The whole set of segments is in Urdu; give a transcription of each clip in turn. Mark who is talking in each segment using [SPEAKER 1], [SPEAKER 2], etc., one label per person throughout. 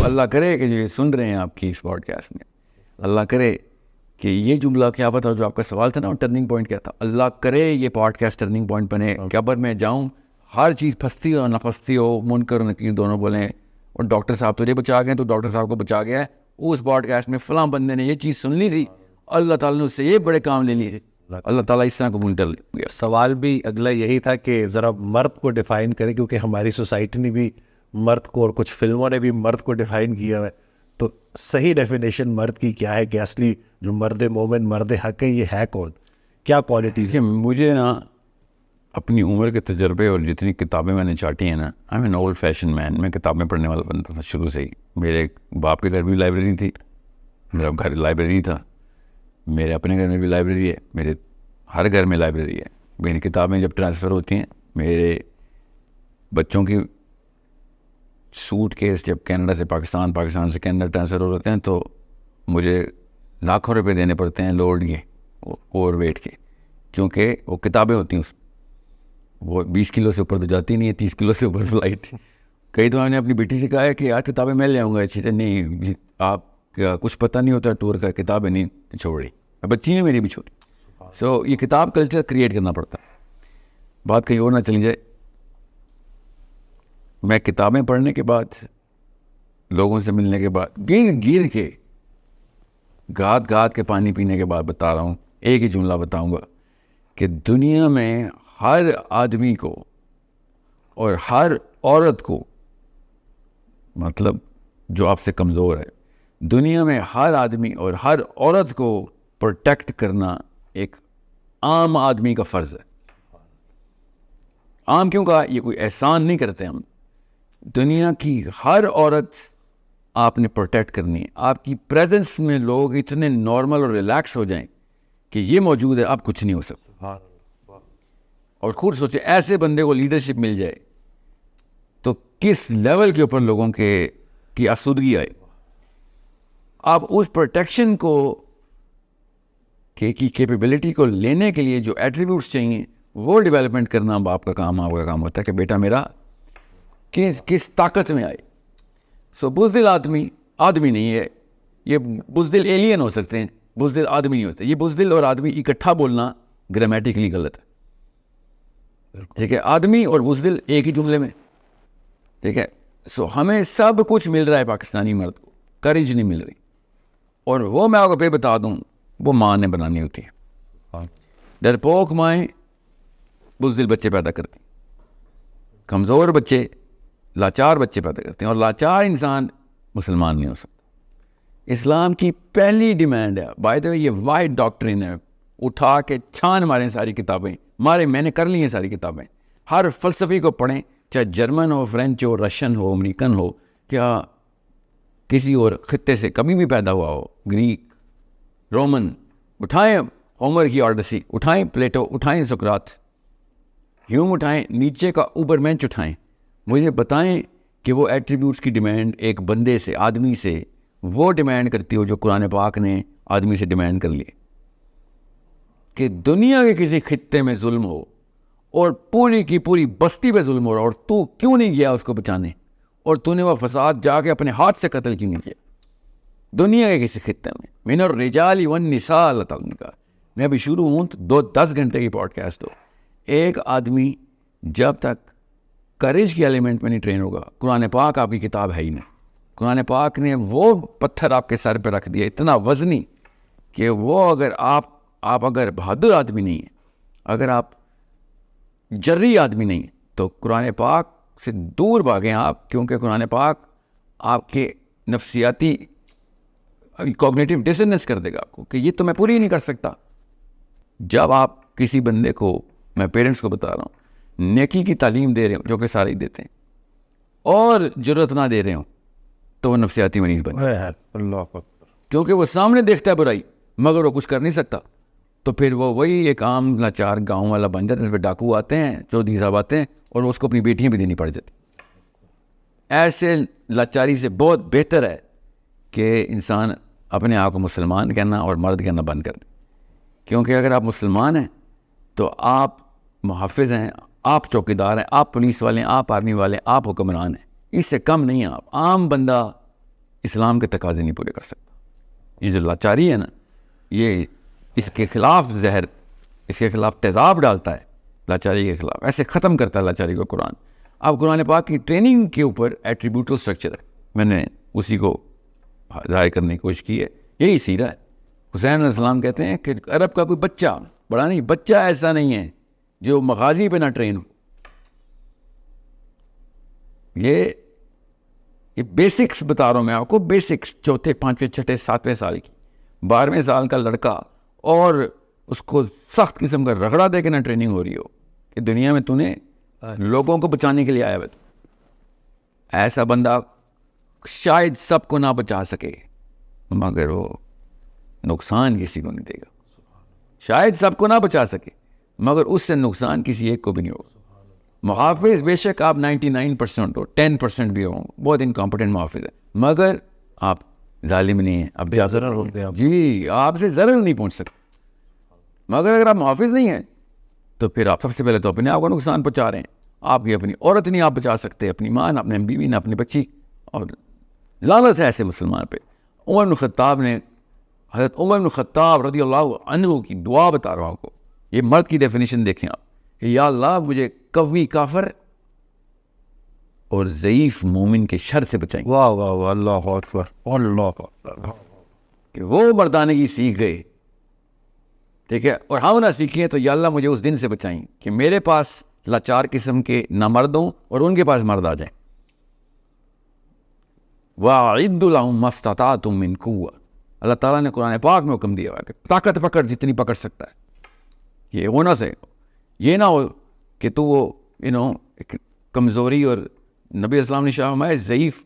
[SPEAKER 1] اللہ کرے کہ جو یہ سن رہے ہیں آپ کی اس پوڈ کاسٹ میں, اللہ کرے کہ یہ جملہ کیا پتہ جو آپ کا سوال تھا نا ٹرننگ پوائنٹ کیا تھا, اللہ کرے یہ پوڈ کاسٹ ٹرننگ پوائنٹ بنے, قبر میں جاؤں ہر چیز پھنستی ہو نہ پھنستی ہو, منکر اور نکیر دونوں بولیں اور ڈاکٹر صاحب تجھے بچا گئے تو ڈاکٹر صاحب کو بچا گیا ہے, اس پوڈ کاسٹ میں فلاں بندے نے یہ چیز سن لی تھی, اللہ تعالیٰ نے اس سے یہ بڑے کام لے لیے, اللہ تعالیٰ اس طرح قبول کر لیا.
[SPEAKER 2] سوال بھی اگلا یہی تھا کہ ذرا مرد کو ڈیفائن کریں, کیونکہ ہماری سوسائٹی نے بھی مرد کو اور کچھ فلموں نے بھی مرد کو ڈیفائن کیا ہے, تو صحیح ڈیفینیشن مرد کی کیا ہے کہ اصلی جو مرد مومن مرد حق ہے یہ ہے کون, کیا کوالٹیز ہیں؟
[SPEAKER 1] مجھے نا اپنی عمر کے تجربے اور جتنی کتابیں میں نے چاٹی ہیں نا, I am an old fashion man, میں کتابیں پڑھنے والا بنتا تھا شروع سے ہی. میرے باپ کے گھر بھی لائبریری تھی, میرا گھر لائبریری تھا, میرے اپنے گھر میں بھی لائبریری ہے, میرے ہر گھر میں لائبریری ہے. میری کتابیں جب ٹرانسفر ہوتی ہیں, میرے بچوں کی سوٹ کیس جب کینیڈا سے پاکستان, پاکستان سے کینیڈا ٹرانسفر ہو رہتے ہیں تو مجھے لاکھوں روپے دینے پڑتے ہیں لوڈ کے اوور ویٹ کے, کیونکہ وہ کتابیں ہوتی ہیں اس وہ 20 کلو سے اوپر تو جاتی نہیں ہے, 30 کلو سے اوپر فلائٹ. کئی دفعہ میں نے اپنی بیٹی سے کہا ہے کہ یار کتابیں میں لے آؤں گا اچھی سے, نہیں آپ کا کچھ پتہ نہیں ہوتا ٹور کا, کتابیں نہیں چھوڑی, بچی ہیں میری بھی چھوٹی. سو یہ کتاب کلچر کریٹ کرنا پڑتا ہے. بات کہیں اور نہ چلی جائے, میں کتابیں پڑھنے کے بعد, لوگوں سے ملنے کے بعد, گر کے گاد گاد کے پانی پینے کے بعد بتا رہا ہوں, ایک ہی جملہ بتاؤں گا کہ دنیا میں ہر آدمی کو اور ہر عورت کو, مطلب جو آپ سے کمزور ہے, دنیا میں ہر آدمی اور ہر عورت کو پروٹیکٹ کرنا ایک عام آدمی کا فرض ہے. عام کیوں کہا, یہ کوئی احسان نہیں کرتے ہم, دنیا کی ہر عورت آپ نے پروٹیکٹ کرنی ہے. آپ کی پریزنس میں لوگ اتنے نارمل اور ریلیکس ہو جائیں کہ یہ موجود ہے, آپ کچھ نہیں ہو سکتا. اور خود سوچیں ایسے بندے کو لیڈرشپ مل جائے تو کس لیول کے اوپر لوگوں کی آسودگی آئے. آپ اس پروٹیکشن کو کی کیپیبلٹی کو لینے کے لیے جو ایٹریبیوٹس چاہیے وہ ڈیولپمنٹ کرنا باپ کا کام, آپ کا کام ہوتا ہے کہ بیٹا میرا کس طاقت میں آئے. سو بزدل آدمی نہیں ہے, یہ بزدل ایلین ہو سکتے ہیں, بزدل آدمی نہیں ہوتے. یہ بزدل اور آدمی اکٹھا بولنا گرامیٹیکلی غلط ہے, ٹھیک ہے, آدمی اور بزدل ایک ہی جملے میں, ٹھیک ہے. سو ہمیں سب کچھ مل رہا ہے پاکستانی مرد کو, کریج نہیں مل رہی, اور وہ میں آپ کو پہ بتا دوں وہ ماں نے بنانی ہوتی ہے. ڈرپوک مائیں بزدل بچے پیدا کرتی ہیں, کمزور بچے لاچار بچے پیدا کرتے ہیں, اور لاچار انسان مسلمان نہیں ہو سکتا. اسلام کی پہلی ڈیمانڈ ہے, بائی دا وے یہ وائٹ ڈاکٹرین ہے, اٹھا کے چھان ماریں ساری کتابیں, میں نے کر لی ہیں ساری کتابیں, ہر فلسفی کو پڑھیں, چاہے جرمن ہو, فرینچ ہو, رشین ہو, امریکن ہو, کیا کسی اور خطے سے کبھی بھی پیدا ہوا ہو, گریک, رومن, اٹھائیں ہومر کی آڈیسی, اٹھائیں پلیٹو, اٹھائیں سقراط, ہیوم اٹھائیں, نیچے کا اوبر مینچ اٹھائیں, مجھے بتائیں کہ وہ ایٹریبیوٹس کی ڈیمانڈ ایک بندے سے, آدمی سے وہ ڈیمانڈ کرتی ہو جو قرآن پاک نے آدمی سے ڈیمانڈ کر لیے. کہ دنیا کے کسی خطے میں ظلم ہو اور پوری کی پوری بستی پہ ظلم ہو رہا, اور تو کیوں نہیں گیا اس کو بچانے, اور تو نے وہ فساد جا کے اپنے ہاتھ سے قتل کیوں نہیں کیا دنیا کے کسی خطے میں. من الرجال والنساء, اللہ تعالیٰ نے کہا. میں ابھی شروع ہوں تو 10 گھنٹے کی پوڈ کاسٹ ہو, ایک آدمی جب تک کریج کی ایلیمنٹ میں نہیں ٹرین ہوگا, قرآن پاک آپ کی کتاب ہے ہی نہیں. قرآن پاک نے وہ پتھر آپ کے سر پہ رکھ دیا اتنا وزنی کہ وہ اگر آپ اگر بہادر آدمی نہیں ہیں, اگر آپ جری آدمی نہیں ہیں, تو قرآن پاک سے دور بھاگیں آپ, کیونکہ قرآن پاک آپ کے نفسیاتی کوگنیٹو ڈسنس کر دے گا آپ کو کہ یہ تو میں پوری نہیں کر سکتا. جب آپ کسی بندے کو, میں پیرنٹس کو بتا رہا ہوں, نیکی کی تعلیم دے رہے ہوں جو کہ سارے دیتے ہیں, اور جرت نہ دے رہے ہوں, تو وہ نفسیاتی مریض بن جائے.
[SPEAKER 2] اللہ اکبر.
[SPEAKER 1] کیونکہ وہ سامنے دیکھتا ہے برائی مگر وہ کچھ کر نہیں سکتا, تو پھر وہ وہی ایک عام لاچار گاؤں والا بن جاتا ہے. اس پہ ڈاکو آتے ہیں, چودھری صاحب آتے ہیں, اور اس کو اپنی بیٹیاں بھی دینی پڑ جاتی. ایسے لاچاری سے بہت بہتر ہے کہ انسان اپنے آپ کو مسلمان کہنا اور مرد کہنا بند کر دے. کیونکہ اگر آپ مسلمان ہیں تو آپ محافظ ہیں, آپ چوکیدار ہیں, آپ پولیس والے ہیں, آپ آرمی والے ہیں, آپ حکمران ہیں, اس سے کم نہیں ہیں آپ. عام بندہ اسلام کے تقاضے نہیں پورے کر سکتا. یہ جو لاچاری ہے نا, یہ اس کے خلاف زہر, اس کے خلاف تیزاب ڈالتا ہے لاچاری کے خلاف, ایسے ختم کرتا ہے لاچاری کو قرآن. اب قرآن پاک کی ٹریننگ کے اوپر ایٹریبیوٹل اسٹرکچر ہے, میں نے اسی کو ظاہر کرنے کی کوشش کی ہے. یہی سیرہ ہے. حسین علیہ السلام کہتے ہیں کہ عرب کا کوئی بچہ, بڑا نہیں, بچہ ایسا نہیں ہے جو مغازی پہ نہ ٹرین ہو. یہ بیسکس بتا رہا ہوں میں آپ کو, بیسکس, چوتھے پانچویں چھٹے ساتویں سال کی 12ویں سال کا لڑکا, اور اس کو سخت قسم کا رگڑا دے کے نہ ٹریننگ ہو رہی ہو کہ دنیا میں تو نے لوگوں کو بچانے کے لیے آیا ہے. ایسا بندہ شاید سب کو نہ بچا سکے مگر وہ نقصان کسی کو نہیں دے گا. شاید سب کو نہ بچا سکے مگر اس سے نقصان کسی ایک کو بھی نہیں ہوگا. محافظ بے شک آپ 99% ہو, 10% بھی ہوں, بہت انکمپٹنٹ محافظ ہے, مگر آپ ظالم نہیں ہیں. اب
[SPEAKER 2] ضرر ہوتے ہیں
[SPEAKER 1] جی, آپ سے ضرر نہیں پہنچ سکتے. مگر اگر آپ محافظ نہیں ہیں تو پھر آپ سب سے پہلے تو اپنے آپ کو نقصان پہنچا رہے ہیں. آپ کی اپنی عورت نہیں آپ بچا سکتے, اپنی ماں نہ اپنے بیوی نہ اپنی بچی, اور لعنت ہے ایسے مسلمان پہ. عمر بن خطاب نے, حضرت عمر بن خطاب رضی اللہ عنہ کی دعا بتا رہا ہوں آپ کو. یہ مرد کی ڈیفینیشن دیکھیں آپ کہ یا اللہ مجھے قوی کافر اور ضعیف مومن کے شر سے بچائیں.
[SPEAKER 2] واہ واہ واہ, اللہ اکبر, اللہ اکبر.
[SPEAKER 1] کہ وہ مردانگی سیکھ گئے, ٹھیک ہے, اور ہم نہ سیکھیں تو یا اللہ مجھے اس دن سے بچائیں کہ میرے پاس لاچار قسم کے نہ مرد ہوں اور ان کے پاس مرد آ جائیں. وَأَعِدُّ لَهُم مَّا اسْتَطَعْتُم مِّن قُوَّةٍ, اللہ تعالیٰ نے قرآن پاک میں حکم دیا ہوا ہے کہ طاقت پکڑ جتنی پکڑ سکتا ہے. یہ ہونا سے یہ نہ ہو کہ تو وہ کمزوری, اور نبی اسلام نے شاہ فرمایا ضعیف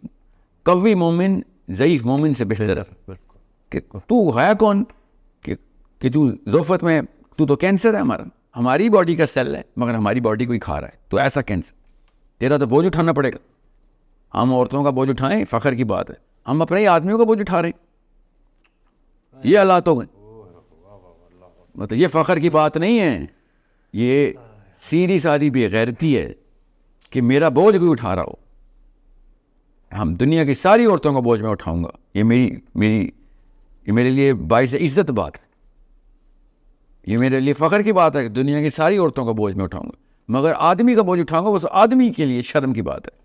[SPEAKER 1] قوی مومن ضعیف مومن سے بہتر ہے. کہ تو ہے کون کہ تو ذوفت میں, تو کینسر ہے ہمارا, ہماری باڈی کا سیل ہے مگر ہماری باڈی کو ہی کھا رہا ہے, تو ایسا کینسر, تیرا تو بوجھ اٹھانا پڑے گا. ہم عورتوں کا بوجھ اٹھائیں فخر کی بات ہے, ہم اپنے ہی آدمیوں کا بوجھ اٹھا رہے ہیں. یہ حالات ہو گئے. مطلب یہ فخر کی بات نہیں ہے, یہ سیدھی سادھی بے غیرتی ہے کہ میرا بوجھ کوئی اٹھا رہا ہو. ہم دنیا کی ساری عورتوں کا بوجھ میں اٹھاؤں گا, یہ میرے لیے باعث عزت بات ہے, یہ میرے لیے فخر کی بات ہے کہ دنیا کی ساری عورتوں کا بوجھ میں اٹھاؤں گا. مگر آدمی کا بوجھ اٹھاؤں گا اس آدمی کے لیے شرم کی بات ہے.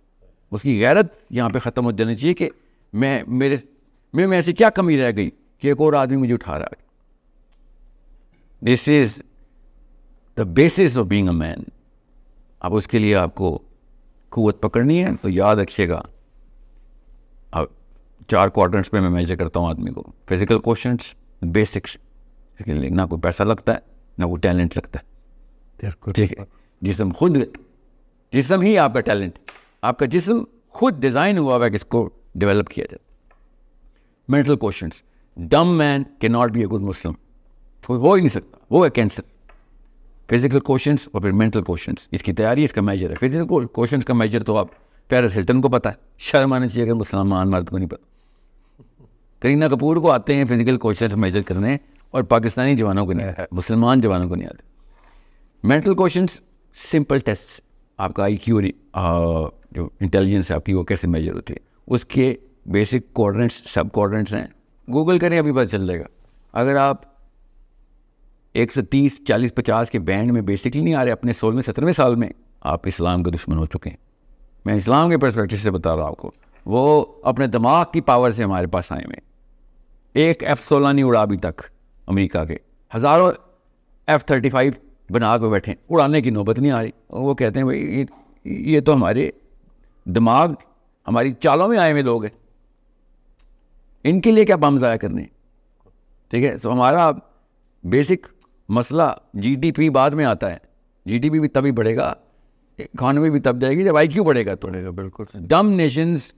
[SPEAKER 1] اس کی غیرت یہاں پہ ختم ہو جانی چاہیے کہ میں ایسی کیا کمی رہ گئی کہ ایک اور آدمی مجھے اٹھا رہا ہے. This is the basis of being a man. اب اس کے لیے آپ کو قوت پکڑنی ہے تو یاد رکھیے گا, اب 4 کوارٹرنٹس پہ میں میجر کرتا ہوں آدمی کو. فزیکل کوشنٹس, بیسکس, اس کے لیے نہ کوئی پیسہ لگتا ہے نہ کوئی ٹیلنٹ لگتا ہے, ٹھیک ہے. جسم ہی آپ کا ٹیلنٹ, آپ کا جسم خود ڈیزائن ہوا ہوا ہے کہ اس کو ڈیولپ کیا جائے. مینٹل کوشنٹس, ڈم مین کی not be a good Muslim, ہو ہی نہیں سکتا, وہ ہے کینسر. فزیکل کوشنٹس اور پھر مینٹل کوشنٹس, اس کی تیاری اس کا میجر ہے. فزیکل کوشنٹس کا میجر تو آپ پیرس ہلٹن کو پتہ ہے, شرم آنا چاہیے اگر مسلمان مرد کو نہیں پتہ. کرینہ کپور کو آتے ہیں فزیکل کوشنٹس میجر کرنے, اور پاکستانی جوانوں کو نہیں, مسلمان جوانوں کو نہیں آتے. مینٹل کوشنٹس سمپل ٹیسٹ, آپ کا آئی کیو جو انٹیلیجنس ہے آپ کی وہ کیسے میجر ہوتی ہے, اس کے بیسک کوارڈنٹس سب کوارڈنٹس ہیں, گوگل کریں ابھی پتہ چل جائے گا. اگر آپ 130 40 50 کے بینڈ میں بیسکلی نہیں آ رہے اپنے سول میں 17ویں سال میں, آپ اسلام کے دشمن ہو چکے ہیں. میں اسلام کے پرسپیکٹو سے بتا رہا ہوں آپ کو, وہ اپنے دماغ کی پاور سے ہمارے پاس آئے ہوئے. ایک F-16 نہیں اڑا ابھی تک امریکہ کے, ہزاروں F-35 بنا کے بیٹھے, اڑانے کی نوبت نہیں آ رہی. وہ کہتے ہیں بھائی یہ تو ہمارے دماغ ہماری چالوں میں آئے ہوئے لوگ ہیں, ان کے لیے کیا بم ضائع کرنے, ٹھیک ہے. سو ہمارا بیسک مسئلہ جی ڈی پی بعد میں آتا ہے. جی ڈی پی بھی تبھی بڑھے گا, اکانومی بھی تب جائے گی جب آئی کیو بڑھے گا. تو
[SPEAKER 2] بالکل
[SPEAKER 1] ڈم نیشنز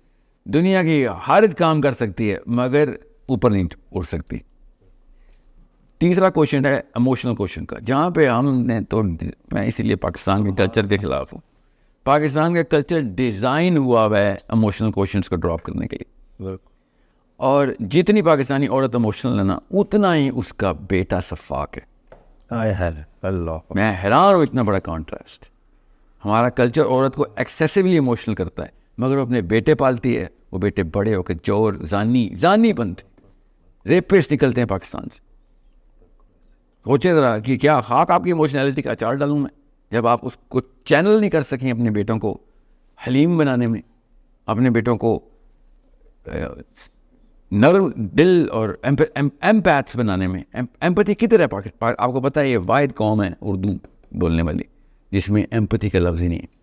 [SPEAKER 1] دنیا کی ہر کام کر سکتی ہے مگر اوپر نہیں اٹھ سکتی. تیسرا کوشچن ہے ایموشنل کوشچن کا, جہاں پہ ہم نے تو, میں اسی لیے پاکستان کے کلچر کے خلاف ہوں. پاکستان کا کلچر ڈیزائن ہوا ہوا ہے ایموشنل کوشچنس کو ڈراپ کرنے کے لیے, اور جتنی پاکستانی عورت ایموشنل ہے نا اتنا ہی اس کا بیٹا سفاک ہے.
[SPEAKER 2] اللہ,
[SPEAKER 1] میں حیران ہوں, اتنا بڑا کانٹراسٹ. ہمارا کلچر عورت کو ایکسیسولی ایموشنل کرتا ہے مگر وہ اپنے بیٹے پالتی ہے, وہ بیٹے بڑے ہو کے چور زانی بنتے، ریپسٹ نکلتے ہیں پاکستان سے. سوچے ذرا کہ کیا خاک آپ کی ایموشنلٹی کا اچار ڈالوں میں، جب آپ اس کو چینل نہیں کر سکیں اپنے بیٹوں کو حلیم بنانے میں، اپنے بیٹوں کو نرم دل اور ایمپیتھس بنانے میں. ایمپتھی کدھر ہے پاکستان؟ آپ کو پتہ ہے یہ واحد قوم ہے اردو بولنے والی جس میں ایمپتھی کا لفظ ہی نہیں ہے.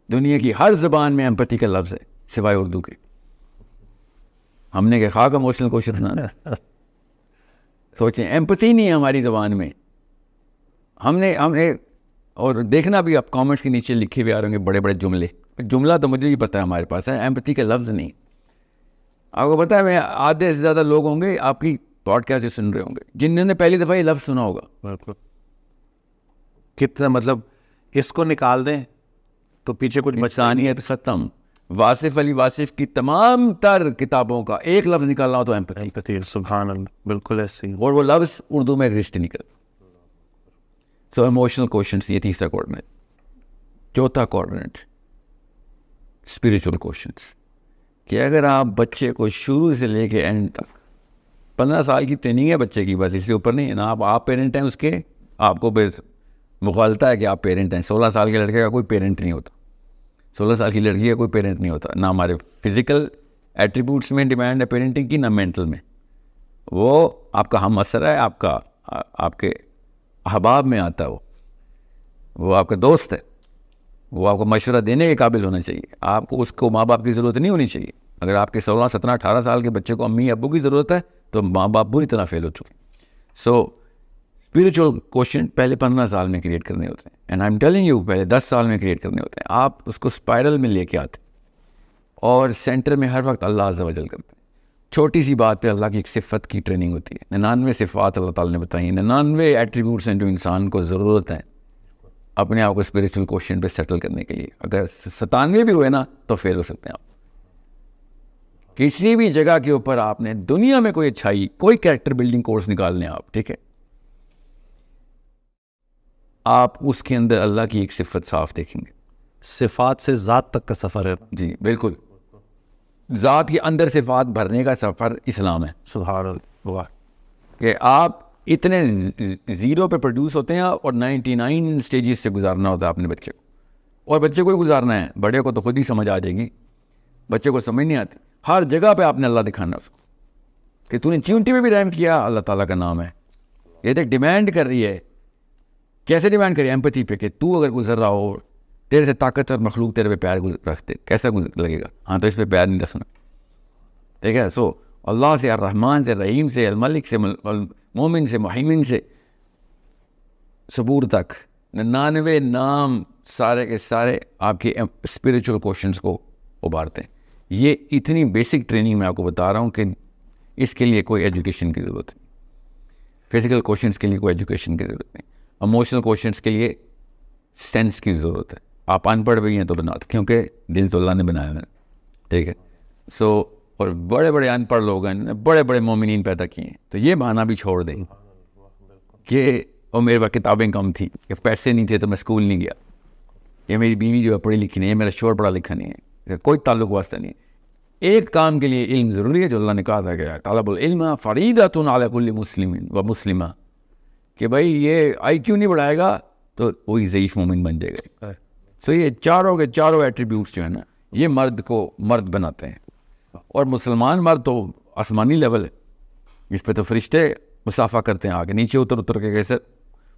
[SPEAKER 1] دنیا کی ہر زبان میں ایمپتھی کا لفظ ہے سوائے اردو کے. ہم نے کہ خاک ایموشنل کوشش بنانا، سوچیں ایمپتھی نہیں ہے ہماری زبان میں. ہم نے اور دیکھنا بھی آپ کامنٹس کے نیچے لکھے ہوئے آ رہے ہوں گے بڑے بڑے جملہ تو مجھے بھی پتہ ہے ہمارے پاس ہے، ایمپتھی کا لفظ نہیں. آپ کو پتہ ہے میں آدھے سے زیادہ لوگ ہوں گے آپ کی پوڈ کاسٹ سن رہے ہوں گے جنہوں نے پہلی دفعہ یہ لفظ سنا ہوگا.
[SPEAKER 2] بالکل. کتنا مطلب اس کو نکال دیں تو پیچھے کچھ
[SPEAKER 1] انسانیت ختم. واصف علی واصف کی تمام تر کتابوں کا ایک لفظ نکالنا ہو تو ایمپتھی.
[SPEAKER 2] سبحان اللہ، بالکل ایسے ہی.
[SPEAKER 1] اور وہ لفظ اردو میں ایگزسٹ نہیں کرتا. سو ایموشنل کوشچنس یہ تیسرا کوآرڈینیٹ. چوتھا کوآرڈینیٹ اسپریچول کوشچنس، کہ اگر آپ بچے کو شروع سے لے کے اینڈ تک 15 سال کی ٹریننگ ہے بچے کی، بس اس سے اوپر نہیں ہے نا. آپ پیرنٹ ہیں اس کے، آپ کو مغالطہ ہے کہ آپ پیرنٹ ہیں. 16 سال کے لڑکے کا کوئی پیرنٹ نہیں ہوتا، 16 سال کی لڑکی کا کوئی پیرنٹ نہیں ہوتا. نہ ہمارے فزیکل ایٹریبیوٹس میں ڈیمانڈ ہے پیرنٹنگ کی، نہ مینٹل میں. وہ آپ کا ہم اثر ہے، آپ کے احباب میں آتا ہے. وہ آپ کا دوست ہے، وہ آپ کو مشورہ دینے کے قابل ہونا چاہیے. آپ کو اس کو ماں باپ کی ضرورت نہیں ہونی چاہیے. اگر آپ کے 16 17 18 سال کے بچے کو امی ابو کی ضرورت ہے تو ماں باپ بری طرح فیل ہو چکے. سو اسپریچول کوشچن پہلے 15 سال میں کریٹ کرنے ہوتے ہیں. And I am telling you پہلے 10 سال میں کریٹ کرنے ہوتے ہیں. آپ اس کو اسپائرل میں لے کے آتے اور سینٹر میں ہر وقت اللہ عز و جل کرتے ہیں. چھوٹی سی بات پہ اللہ کی ایک صفت کی ٹریننگ ہوتی ہے. 99 صفات اللہ تعالیٰ نے بتائی، 99 ایٹریبیوٹس ہیں جو انسان کو ضرورت ہے اپنے آپ کو اسپریچول کوشچن پہ سیٹل کرنے کے لیے. اگر 97 بھی ہوئے نا تو فیل ہو سکتے ہیں آپ. کسی بھی جگہ کے اوپر آپ نے دنیا میں کوئی اچھائی، کوئی کریکٹر بلڈنگ کورس نکال لیں آپ، ٹھیک ہے، آپ اس کے اندر اللہ کی ایک صفت صاف دیکھیں گے.
[SPEAKER 2] صفات سے ذات تک کا سفر ہے.
[SPEAKER 1] جی بالکل، ذات کے اندر صفات بھرنے کا سفر اسلام ہے.
[SPEAKER 2] سبحان اللہ.
[SPEAKER 1] کہ آپ اتنے زیرو پہ پروڈیوس ہوتے ہیں اور 99 سٹیجز سے گزارنا ہوتا ہے اپنے بچے کو. اور بچے کو ہی گزارنا ہے، بڑے کو تو خود ہی سمجھ آ جائے گی، بچے کو سمجھ نہیں آتی. ہر جگہ پہ آپ نے اللہ دکھانا اس کو کہ تو نے چونٹی میں بھی رحم کیا، اللہ تعالیٰ کا نام ہے. یہ تو ڈیمانڈ کر رہی ہے. کیسے ڈیمانڈ کری؟ ایمپتھی پہ، کہ تو اگر گزر رہا ہو، تیرے سے طاقتور مخلوق تیرے پہ پیار رکھتے، کیسا لگے گا؟ ہاں تو اس پہ پیار نہیں رکھنا، ٹھیک ہے. سو اللہ سے، الرحمن سے، رحیم سے، الملک سے، مومن سے، محیمن سے، صبور تک 99 نام سارے کے سارے آپ کے اسپریچول کوشچنس کو ابھارتے ہیں. یہ اتنی بیسک ٹریننگ میں آپ کو بتا رہا ہوں کہ اس کے لیے کوئی ایجوکیشن کی ضرورت نہیں. فزیکل کوشچنس کے لیے کوئی ایجوکیشن کی ضرورت نہیں. ایموشنل کوشچنس کے لیے سینس کی ضرورت ہے. آپ ان پڑھ بھی ہیں تو بناتے، کیونکہ دل تو اللہ نے بنایا ہے، ٹھیک ہے. سو اور بڑے بڑے ان پڑھ لوگ ہیں، بڑے بڑے مومنین پیدا کیے ہیں، تو یہ بہانہ بھی چھوڑ دیں کہ اور میرے پاس کتابیں کم تھیں، کہ پیسے نہیں تھے تو میں اسکول نہیں گیا، یہ میری بیوی جو ہے پڑھی لکھی نہیں ہے، میرا شوہر پڑھا لکھا نہیں ہے، کوئی تعلق واسطہ نہیں ہے. ایک کام کے لیے علم ضروری ہے جو اللہ نے کہا تھا کہ طالب العلم فریضۃ علی کل مسلم و مسلمہ، کہ بھائی یہ آئی کیو نہیں بڑھائے گا تو وہی ضعیف مومن بن جائے گا. سو یہ چاروں کے چاروں ایٹریبیوٹس جو ہیں نا، یہ مرد کو مرد بناتے ہیں. اور مسلمان مرد تو آسمانی لیول ہے، اس پہ تو فرشتے مسافہ کرتے ہیں آگے نیچے اتر کے. کیسے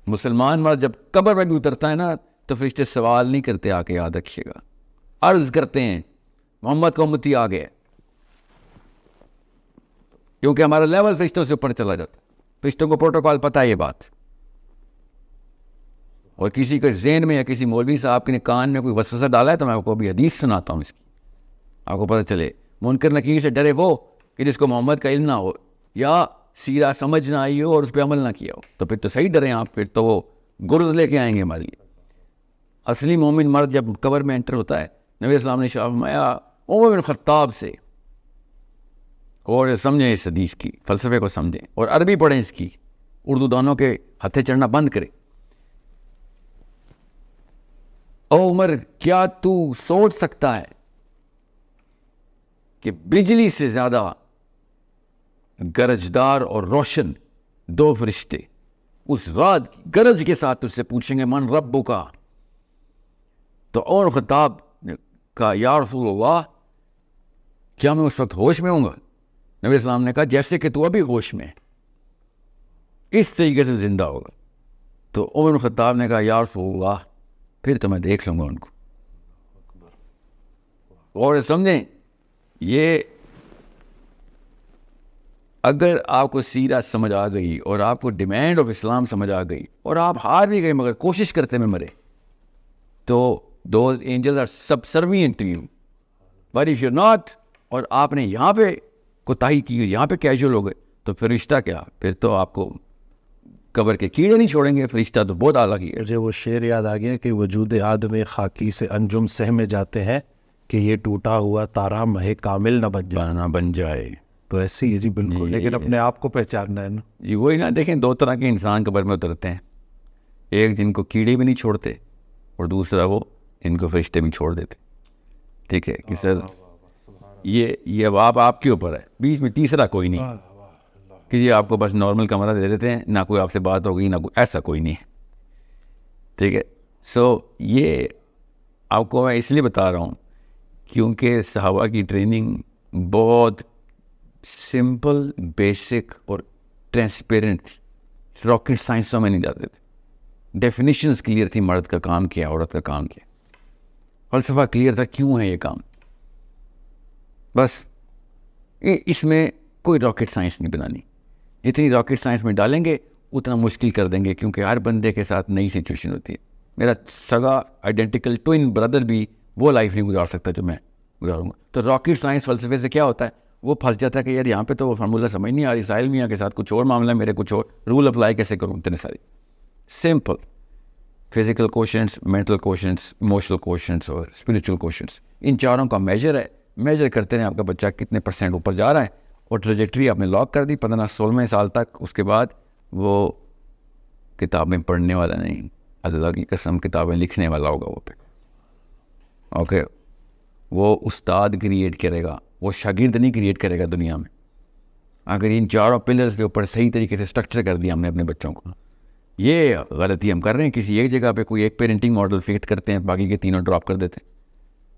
[SPEAKER 1] مسلمان مرد جب قبر میں بھی اترتا ہے نا تو فرشتے سوال نہیں کرتے، آ کے یاد رکھیے گا، عرض کرتے ہیں محمد کا امتی آ گیا، کیونکہ ہمارا لیول فرشتوں سے اوپر چلا جاتا ہے. فرشتوں کو پروٹوکال پتہ ہے یہ بات. اور کسی کے ذہن میں یا کسی مولوی صاحب کے کان میں کوئی وسوسہ ڈالا ہے تو میں آپ کو ابھی حدیث سناتا ہوں اس کی، آپ کو پتہ چلے. منکر نکیر سے ڈرے وہ کہ جس کو محمد کا علم نہ ہو یا سیرہ سمجھ نہ آئی ہو اور اس پہ عمل نہ کیا ہو، تو پھر تو صحیح ڈریں آپ، پھر تو وہ گرز لے کے آئیں گے ہمارے لیے. اصلی مومن مرد جب قبر میں انٹر ہوتا ہے، نبی اسلام نے فرمایا عمر بن خطاب سے، اور سمجھیں اس حدیث کی فلسفے کو سمجھیں اور عربی پڑھیں اس کی، اردو دانوں کے ہتھے چڑھنا بند کریں. او عمر، کیا تو سوچ سکتا ہے کہ بجلی سے زیادہ گرجدار اور روشن 2 فرشتے اس رات کی گرج کے ساتھ تجھ سے پوچھیں گے من ربک کا. تو عمر بن خطاب نے کہا یا رسول اللہ کیا میں اس وقت ہوش میں ہوں گا؟ نبی السلام نے کہا جیسے کہ تو ابھی ہوش میں ہے اس طریقے سے زندہ ہوگا. تو عمر بن خطاب نے کہا یا رسول اللہ پھر تو میں دیکھ لوں گا ان کو. اور سمجھیں یہ اگر آپ کو سیرت سمجھ آ گئی اور آپ کو ڈیمانڈ آف اسلام سمجھ آ گئی اور آپ ہار بھی گئے مگر کوشش کرتے میں مرے تو those angels are subservient to you. But if you not اور آپ نے یہاں پہ کوتاہی کی یہاں پہ کیجول ہو گئے تو پھر رشتہ کیا؟ پھر تو آپ کو قبر کے کیڑے نہیں چھوڑیں گے. فرشتہ تو بہت اعلیٰ کی ہے.
[SPEAKER 2] مجھے وہ شعر یاد آ گیا کہ وجود آدم خاکی سے انجم سہمے جاتے ہیں کہ یہ ٹوٹا ہوا تارا مہ کامل نہ بن جائے. تو ایسے ہی ہے جی بالکل. لیکن اپنے آپ کو پہچاننا ہے نا
[SPEAKER 1] جی. وہی نا دیکھیں 2 طرح کے انسان قبر میں اترتے ہیں. ایک جن کو کیڑے بھی نہیں چھوڑتے اور دوسرا وہ جن کو فرشتے بھی چھوڑ دیتے. ٹھیک ہے کہ سر یہ اب آپ کے اوپر ہے. بیچ میں تیسرا کوئی نہیں کہ یہ آپ کو بس نارمل کمرہ دے دیتے ہیں, نہ کوئی آپ سے بات ہوگی نہ کوئی, ایسا کوئی نہیں ہے. ٹھیک ہے. سو یہ آپ کو میں اس لیے بتا رہا ہوں کیونکہ صحابہ کی ٹریننگ بہت سمپل, بیسک اور ٹرانسپیرنٹ تھی. راکٹ سائنسوں میں نہیں جاتے تھے. ڈیفینیشنز کلیئر تھی, مرد کا کام کیا, عورت کا کام کیا. فلسفہ کلیئر تھا کیوں ہے یہ کام. بس اس میں کوئی راکٹ سائنس نہیں بنانی. جتنی راکٹ سائنس میں ڈالیں گے اتنا مشکل کر دیں گے کیونکہ ہر بندے کے ساتھ نئی سچویشن ہوتی ہے. میرا سگا آئیڈینٹیکل ٹوئن بردر بھی وہ لائف نہیں گزار سکتا جو میں گزاروں گا. تو راکٹ سائنس فلسفے سے کیا ہوتا ہے, وہ پھنس جاتا ہے کہ یار یہاں پہ تو وہ فارمولہ سمجھ نہیں آ رہی, ساحل میاں کے ساتھ کچھ اور معاملہ ہے, میرے کچھ اور رول اپلائی کیسے کروں. اتنے ساری simple physical questions, mental questions, emotional questions اور اسپریچول کوشچنس, ان چاروں کا میجر ہے. میجر کرتے ہیں آپ کا بچہ کتنے % اوپر جا رہا ہے اور ٹریجیکٹری آپ نے لاک کر دی 15-16 سال تک. اس کے بعد وہ کتابیں پڑھنے والا نہیں, اللہ کی قسم کتابیں لکھنے والا ہوگا وہ پہ. اوکے, وہ استاد کریٹ کرے گا, وہ شاگرد نہیں کریٹ کرے گا دنیا میں. اگر ان چاروں پلرز کے اوپر صحیح طریقے سے اسٹرکچر کر دیا ہم نے اپنے بچوں کو. یہ غلطی ہم کر رہے ہیں, کسی ایک جگہ پہ کوئی ایک پیرنٹنگ ماڈل فٹ کرتے ہیں, باقی کے تینوں ڈراپ کر دیتے ہیں,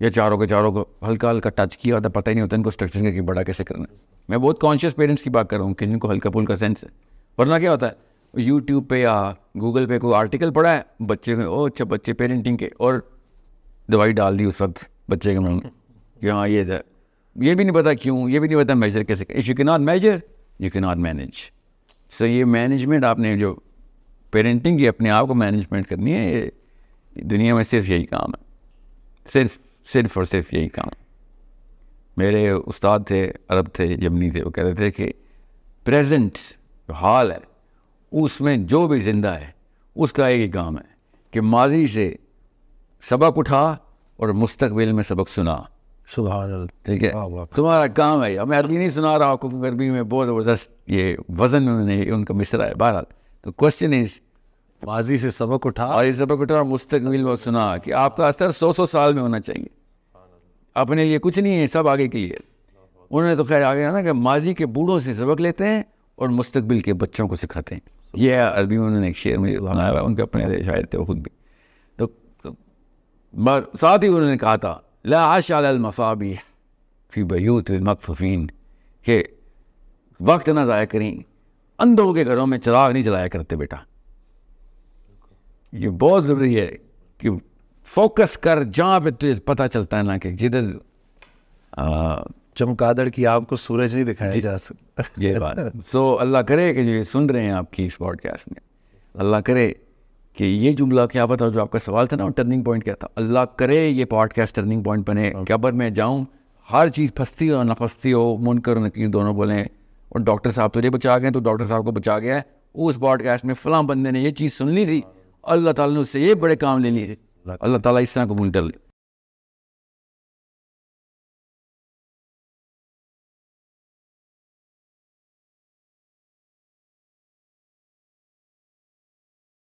[SPEAKER 1] یا چاروں کو ہلکا ہلکا ٹچ کیا ہوتا ہے, پتہ ہی نہیں ہوتا ان کو اسٹرکچر کے بڑا کیسے کرنا ہے. میں بہت کانشیس پیرنٹس کی بات کر رہا ہوں کہ جن کو ہلکا پھلکا سینس ہے. ورنہ کیا ہوتا ہے یوٹیوب پہ یا گوگل پہ کوئی آرٹیکل پڑھا ہے بچے کو, او اچھا بچے پیرنٹنگ کے, اور دوائی ڈال دی اس وقت بچے کے من میں کہ ہاں یہ تھا, یہ بھی نہیں پتا کیوں, یہ بھی نہیں پتا میجر کیسے. اف یو کی ناٹ میجر یو کی ناٹ مینیج. سو یہ مینجمنٹ آپ نے جو پیرنٹنگ کی اپنے آپ کو مینجمنٹ کرنی ہے, یہ دنیا میں صرف یہی کام ہے, صرف اور صرف یہی کام. میرے استاد تھے, عرب تھے, یمنی تھے, وہ کہتے تھے کہ پریزنٹ حال ہے اس میں جو بھی زندہ ہے اس کا ایک ہی کام ہے کہ ماضی سے سبق اٹھا اور مستقبل میں سبق سنا.
[SPEAKER 2] سبحان اللہ.
[SPEAKER 1] ٹھیک ہے, تمہارا کام ہے. اب میں عربی نہیں سنا رہا ہوں کیونکہ عربی میں بہت زبردست یہ وزن میں نے ان کا مصرع ہے. بہرحال تو کوشچن از
[SPEAKER 2] ماضی سے سبق اٹھا
[SPEAKER 1] اور مستقبل میں سنا کہ آپ کا اثر 100 سال میں ہونا چاہیے. اپنے لیے کچھ نہیں ہے, سب آگے کے لیے. انہوں نے تو خیر آگے نا کہ ماضی کے بوڑھوں سے سبق لیتے ہیں اور مستقبل کے بچوں کو سکھاتے ہیں. یہ عربی میں انہوں نے ایک شعر میں بنایا ہوا ہے, ان کے اپنے شاعر تھے وہ خود بھی. تو ساتھ ہی انہوں نے کہا تھا لا عش علی المصابیح فی بیوت المکفوفین, کہ وقت نہ ضائع کریں, اندھوں کے گھروں میں چراغ نہیں جلایا کرتے بیٹا. یہ بہت ضروری ہے کہ فوکس کر جہاں پہ تجھے پتہ چلتا ہے نا کہ جدھر
[SPEAKER 2] چمگادڑ کی آپ کو سورج نہیں دکھایا جا سکتا.
[SPEAKER 1] یہ بات. سو اللہ کرے کہ جو یہ سن رہے ہیں آپ کی اس پوڈ کاسٹ میں, اللہ کرے کہ یہ جملہ کیا پتہ جو آپ کا سوال تھا نا ٹرننگ پوائنٹ کیا تھا, اللہ کرے یہ پوڈ کاسٹ ٹرننگ پوائنٹ بنے. قبر میں جاؤں ہر چیز پھنستی ہو نہ پھنستی ہو, منکر اور نکیر دونوں بولیں, اور ڈاکٹر صاحب تجھے بچا گئے تو ڈاکٹر صاحب کو بچا گیا ہے, اس پوڈ کاسٹ میں فلاں بندے نے یہ چیز سن لی تھی, اللہ تعالیٰ نے اس سے یہ بڑے کام لے لیے. اللہ تعالیٰ اس طرح قبول کر لے.